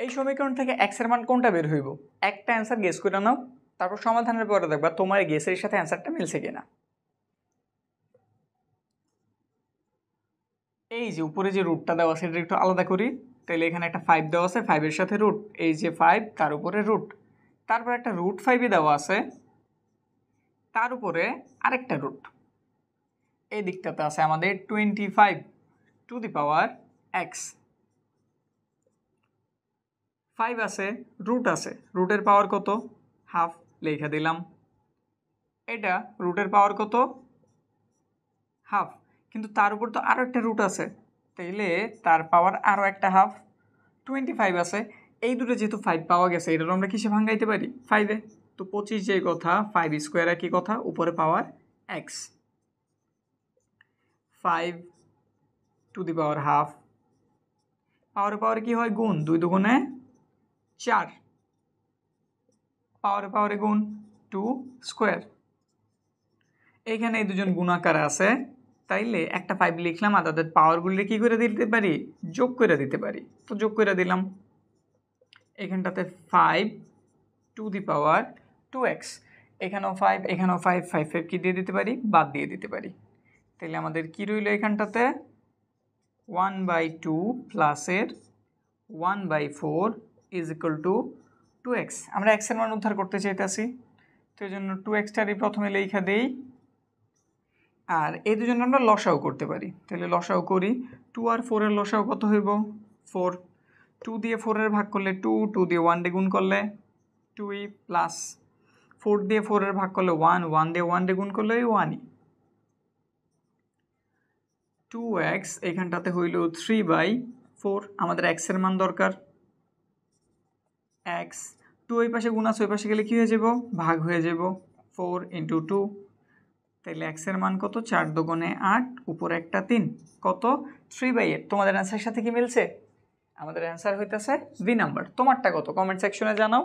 এই সমীকরণ থেকে x এর মান কোনটা বের হইব? একটা অ্যান্সার গেস করে নাও, তারপর সমাধানের পরে দেখবা তোমার গেসের সাথে অ্যান্সারটা মিলছে কিনা। এই যে উপরে যে রুটটা দেওয়া আছে এটা একটু আলাদা করি। তাহলে এখানে একটা 5 দেওয়া আছে, 5 এর সাথে রুট, এই যে 5 তার উপরে রুট, তারপর একটা রুট 5 দেওয়া আছে, তার উপরে আরেকটা রুট। এই দিকটাতে আছে আমাদের 25 টু দি পাওয়ার x। 5 আছে, রুট আছে, রুটের পাওয়ার কত? হাফ, লেখা দিলাম। এটা রুটের পাওয়ার কত? হাফ, কিন্তু তার উপর তো আরও একটা রুট আছে, তাইলে তার পাওয়ার আরও একটা হাফ। 25 আছে, এই দুটো যেহেতু 5 পাওয়া গেছে, এটার আমরা কিসে ভাঙাইতে পারি? 5-এ। তো 25 যে কথা, 5 স্কোয়ার একই কথা, উপরে পাওয়ার x। 5 to the power half, পাওয়ারে কি হয়? গুণ, 2 দুগুণে 4, পাওয়ারে গুণ 2 স্কোয়ার। এইখানে এই দুজন গুণাকার আছে, তাইলে একটা 5 লিখলাম, আর তাদের পাওয়ারগুলি কি করে দিতে পারি? যোগ করে দিতে পারি। তো যোগ করে দিলাম, এখানটাতে 5 টু দি পাওয়ার 2x, এখানেও 5, এখানেও 5, 5 কি দিয়ে দিতে পারি? বাদ দিয়ে দিতে পারি। তাহলে আমাদের কি রইল এখানটাতে? 1/2 প্লাসের 1/4 ইজ ইকুয়াল টু 2x। আমরা x এর মান উদ্ধার করতে চাইতেছি, তো এই জন্য 2xটারই প্রথমে লেখা দেই, আর এই দুজন আমরা লসাও করতে পারি। তাহলে লসাও করি, 2 আর 4 এর লসাও কত হইব? 4। 2 দিয়ে 4 এর ভাগ করলে 2, 2 দিয়ে 1 দিয়ে গুণ করলে 2e, প্লাস 4 দিয়ে 4 এর ভাগ করলে 1, 1 দিয়ে 1 দিয়ে গুণ করলে 1e। 2x এখানটাতে হইল 3/4, আমাদের x এর মান দরকার। x 2 ওই পাশে গুণ আছে, ওই পাশে গেলে কী হয়ে যাব? ভাগ হয়ে যাব। 4 × 2, তাহলে x এর মান কত? 4 দুগুণে 8, উপরে একটা 3, কত? 3/8। তোমাদের অ্যান্সারের সাথে কি মিলছে? আমাদের অ্যান্সার হইতেছে বি নাম্বার। তোমারটা কত? কমেন্ট সেকশনে জানাও।